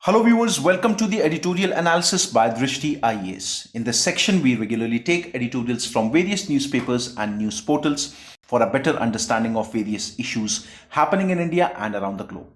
Hello viewers, welcome to the Editorial Analysis by Dristhi IAS. In this section, we regularly take editorials from various newspapers and news portals for a better understanding of various issues happening in India and around the globe.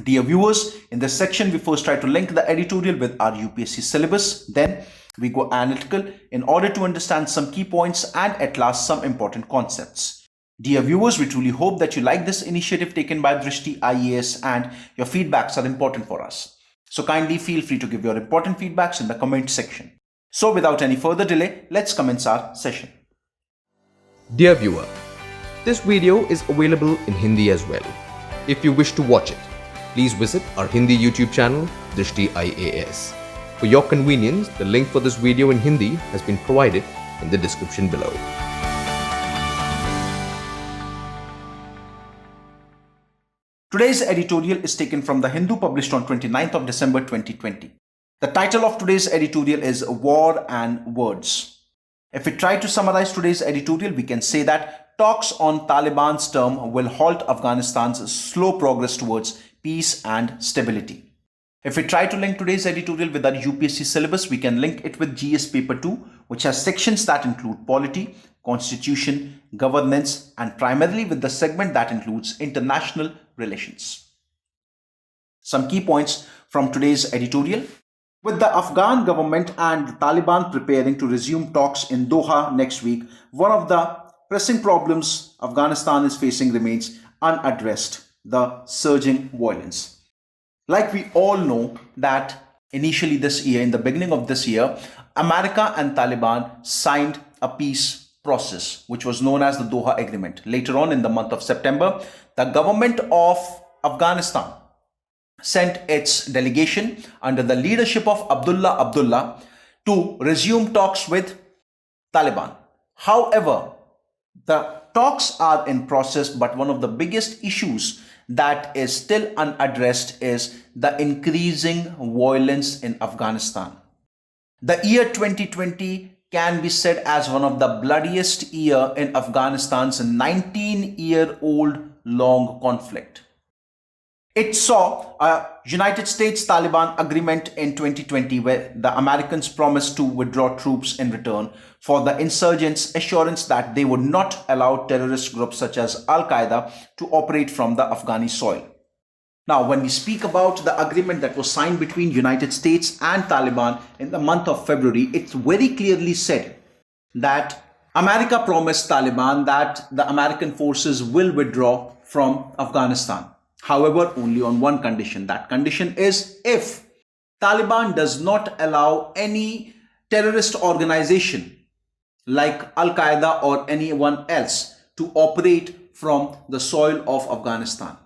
Dear viewers, in this section, we first try to link the editorial with our UPSC syllabus. Then we go analytical in order to understand some key points and at last some important concepts. Dear viewers, we truly hope that you like this initiative taken by Drishti IAS and your feedbacks are important for us. So kindly feel free to give your important feedbacks in the comment section. So without any further delay, let's commence our session. Dear viewer, this video is available in Hindi as well. If you wish to watch it, please visit our Hindi YouTube channel, Drishti IAS. For your convenience, the link for this video in Hindi has been provided in the description below. Today's editorial is taken from The Hindu, published on 29th of December 2020. The title of today's editorial is War and Words. If we try to summarize today's editorial, we can say that talks on Taliban's term will halt Afghanistan's slow progress towards peace and stability. If we try to link today's editorial with our UPSC syllabus, we can link it with GS Paper 2, which has sections that include polity, constitution, governance, and primarily with the segment that includes international relations. Some key points from today's editorial. With the Afghan government and the Taliban preparing to resume talks in Doha next week, one of the pressing problems Afghanistan is facing remains unaddressed: the surging violence. Like we all know that initially this year, in the beginning of this year, America and Taliban signed a peace process, which was known as the Doha Agreement. Later on in the month of September, the government of Afghanistan sent its delegation under the leadership of Abdullah to resume talks with Taliban. However, the talks are in process, but one of the biggest issues that is still unaddressed is the increasing violence in Afghanistan. The year 2020 can be said as one of the bloodiest year in Afghanistan's 19-year-old long conflict. It saw a United States-Taliban agreement in 2020 where the Americans promised to withdraw troops in return for the insurgents' assurance that they would not allow terrorist groups such as Al-Qaeda to operate from the Afghani soil. Now, when we speak about the agreement that was signed between United States and Taliban in the month of February, it's very clearly said that America promised Taliban that the American forces will withdraw from Afghanistan. However, only on one condition. That condition is if Taliban does not allow any terrorist organization like Al-Qaeda or anyone else to operate from the soil of Afghanistan.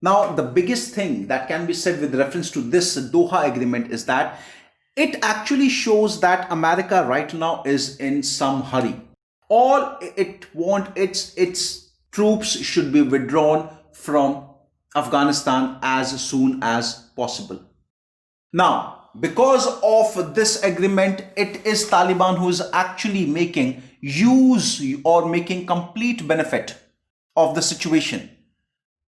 Now, the biggest thing that can be said with reference to this Doha agreement is that it actually shows that America right now is in some hurry. All it wants, its troops should be withdrawn from Afghanistan as soon as possible. Now, because of this agreement, it is Taliban who is actually making use or making complete benefit of the situation.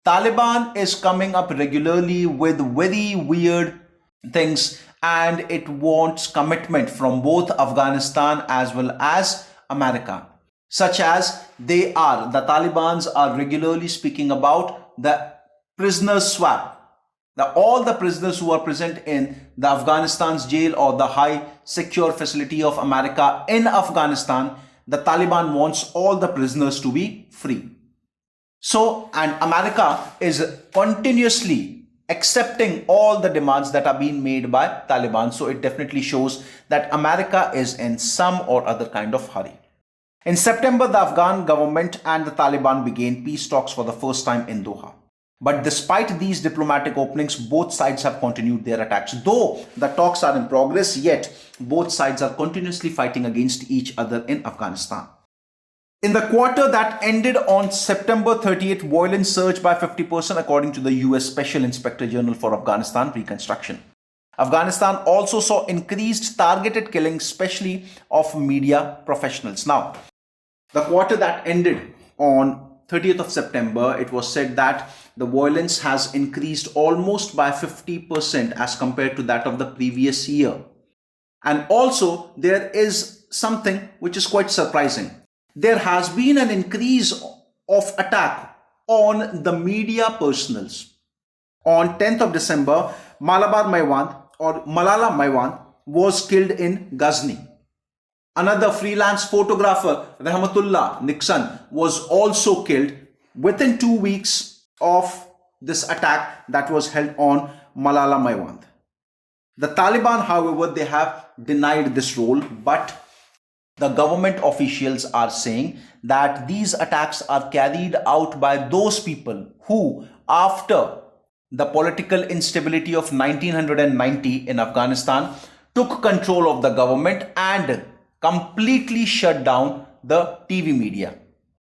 Taliban is coming up regularly with very weird things and it wants commitment from both Afghanistan as well as America, such as the Talibans are regularly speaking about the prisoners swap. All the prisoners who are present in the Afghanistan's jail or the high secure facility of America in Afghanistan, the Taliban wants all the prisoners to be free. So, and America is continuously accepting all the demands that are being made by Taliban. So it definitely shows that America is in some or other kind of hurry. In September, the Afghan government and the Taliban began peace talks for the first time in Doha. But despite these diplomatic openings, both sides have continued their attacks. Though the talks are in progress, yet both sides are continuously fighting against each other in Afghanistan. In the quarter that ended on September 30th, violence surged by 50% according to the US Special Inspector General for Afghanistan Reconstruction. Afghanistan also saw increased targeted killings, especially of media professionals. Now, the quarter that ended on 30th of September, it was said that the violence has increased almost by 50% as compared to that of the previous year. And also, there is something which is quite surprising. There has been an increase of attack on the media personals. On 10th of December, Malala Maiwand was killed in Ghazni. Another freelance photographer, Rahmatullah Nixon, was also killed within 2 weeks of this attack that was held on Malala Maiwand. The Taliban, however, they have denied this role, but the government officials are saying that these attacks are carried out by those people who, after the political instability of 1990 in Afghanistan, took control of the government and completely shut down the TV media.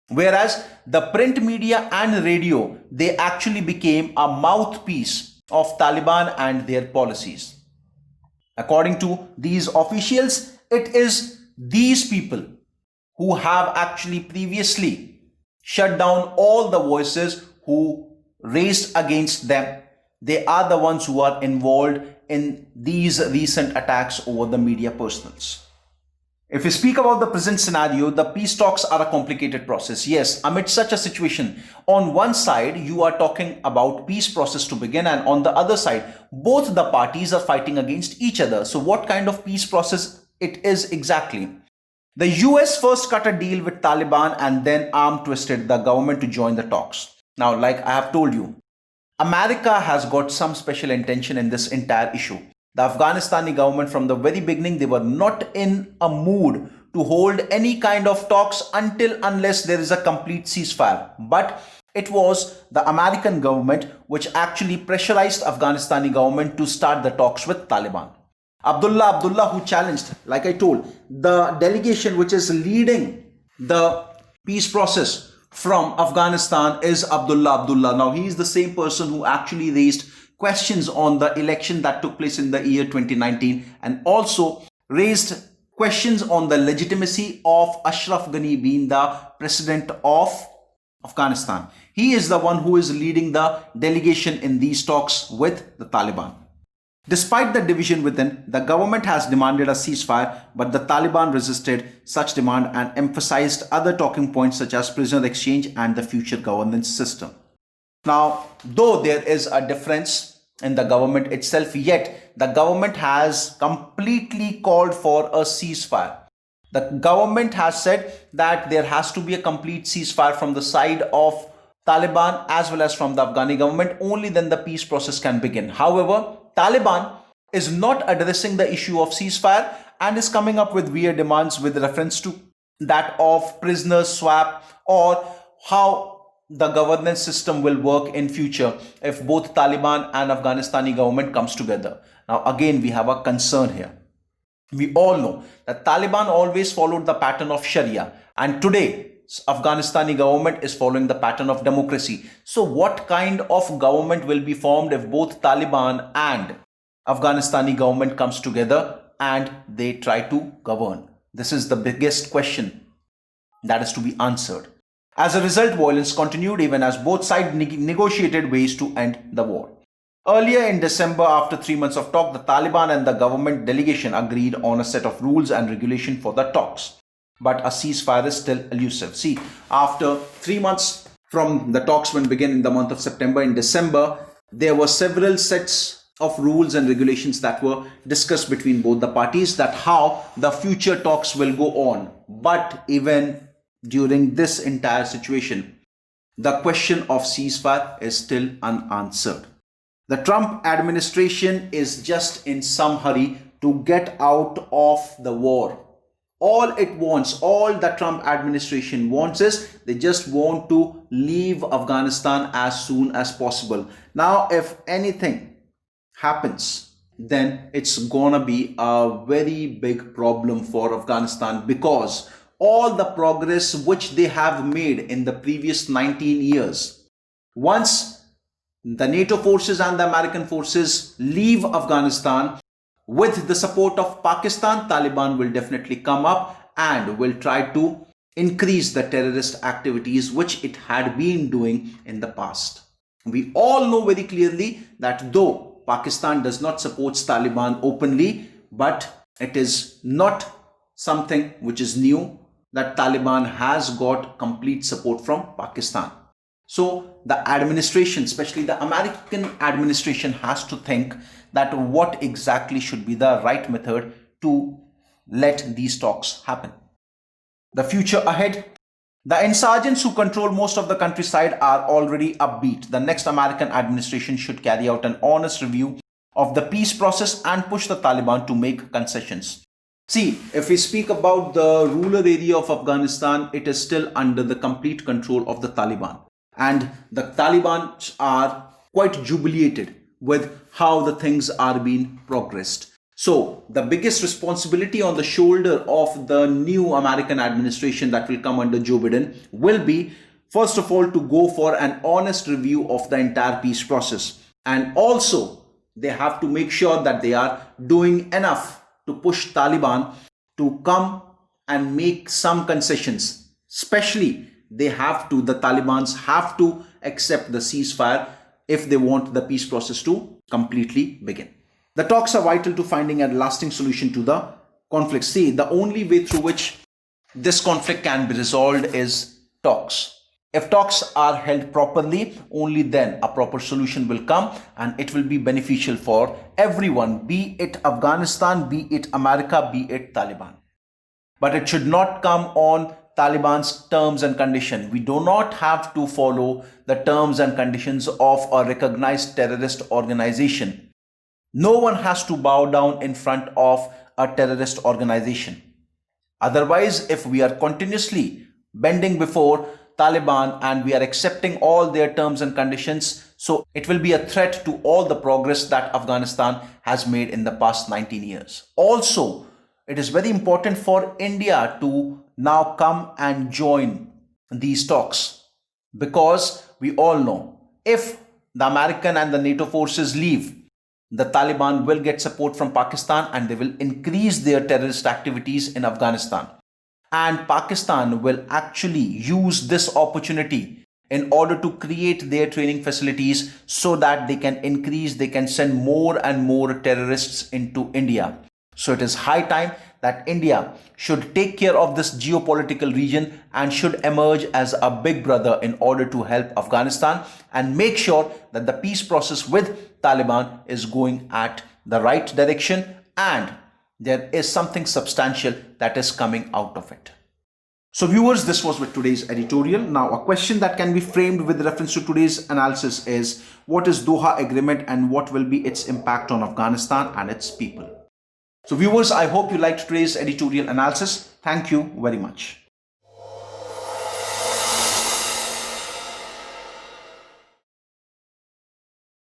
Whereas the print media and radio, they actually became a mouthpiece of Taliban and their policies. According to these officials, it is these people who have actually previously shut down all the voices who raised against them. They are the ones who are involved in these recent attacks over the media personals. If we speak about the present scenario, the peace talks are a complicated process. Yes, amid such a situation, on one side, you are talking about peace process to begin, and on the other side, both the parties are fighting against each other. So what kind of peace process it is exactly? The US first cut a deal with Taliban and then arm twisted the government to join the talks. Now, like I have told you, America has got some special intention in this entire issue. The Afghanistani government, from the very beginning, they were not in a mood to hold any kind of talks unless there is a complete ceasefire. But it was the American government which actually pressurized Afghanistani government to start the talks with Taliban. Abdullah, who challenged, like I told, the delegation which is leading the peace process from Afghanistan is Abdullah. Now, he is the same person who actually raised questions on the election that took place in the year 2019 and also raised questions on the legitimacy of Ashraf Ghani being the president of Afghanistan. He is the one who is leading the delegation in these talks with the Taliban. Despite the division within, the government has demanded a ceasefire, but the Taliban resisted such demand and emphasized other talking points such as prisoner exchange and the future governance system. Now, though there is a difference in the government itself, yet the government has completely called for a ceasefire. The government has said that there has to be a complete ceasefire from the side of Taliban as well as from the Afghani government. Only then the peace process can begin. However, Taliban is not addressing the issue of ceasefire and is coming up with weird demands with reference to that of prisoner swap or how the governance system will work in future if both Taliban and Afghanistani government comes together. Now, again, we have a concern here. We all know that Taliban always followed the pattern of Sharia, and today Afghanistani government is following the pattern of democracy. So what kind of government will be formed if both Taliban and Afghanistani government comes together and they try to govern? This is the biggest question that is to be answered. As a result, violence continued even as both sides negotiated ways to end the war. Earlier in December, after 3 months of talk, the Taliban and the government delegation agreed on a set of rules and regulation for the talks. But a ceasefire is still elusive. See, after 3 months from the talks when began in the month of September, in December, there were several sets of rules and regulations that were discussed between both the parties, that how the future talks will go on. But even during this entire situation, the question of ceasefire is still unanswered. The Trump administration is just in some hurry to get out of the war. All it wants, all the Trump administration wants is they just want to leave Afghanistan as soon as possible. Now, if anything happens, then it's gonna be a very big problem for Afghanistan, because all the progress which they have made in the previous 19 years, once the NATO forces and the American forces leave Afghanistan, with the support of Pakistan, Taliban will definitely come up and will try to increase the terrorist activities which it had been doing in the past. We all know very clearly that though Pakistan does not support Taliban openly, but it is not something which is new that Taliban has got complete support from Pakistan. So the administration, especially the American administration, has to think that what exactly should be the right method to let these talks happen. The future ahead. The insurgents who control most of the countryside are already upbeat. The next American administration should carry out an honest review of the peace process and push the Taliban to make concessions. See, if we speak about the rural area of Afghanistan, it is still under the complete control of the Taliban. And the Taliban are quite jubilated with how the things are being progressed. So the biggest responsibility on the shoulder of the new American administration that will come under Joe Biden will be, first of all, to go for an honest review of the entire peace process. And also, they have to make sure that they are doing enough to push Taliban to come and make some concessions. Especially, the Talibans have to accept the ceasefire if they want the peace process to completely begin. The talks are vital to finding a lasting solution to the conflict. See, the only way through which this conflict can be resolved is talks. If talks are held properly, only then a proper solution will come and it will be beneficial for everyone, be it Afghanistan, be it America, be it Taliban. But it should not come on Taliban's terms and conditions. We do not have to follow the terms and conditions of a recognized terrorist organization. No one has to bow down in front of a terrorist organization. Otherwise, if we are continuously bending before Taliban and we are accepting all their terms and conditions, so it will be a threat to all the progress that Afghanistan has made in the past 19 years. Also, it is very important for India to now come and join these talks, because we all know if the American and the NATO forces leave, the Taliban will get support from Pakistan and they will increase their terrorist activities in Afghanistan. And Pakistan will actually use this opportunity in order to create their training facilities so that they can send more and more terrorists into India. So it is high time that India should take care of this geopolitical region and should emerge as a big brother in order to help Afghanistan and make sure that the peace process with Taliban is going at the right direction and there is something substantial that is coming out of it. So viewers, this was with today's editorial. Now a question that can be framed with reference to today's analysis is, what is Doha Agreement and what will be its impact on Afghanistan and its people? So viewers, I hope you liked today's editorial analysis. Thank you very much.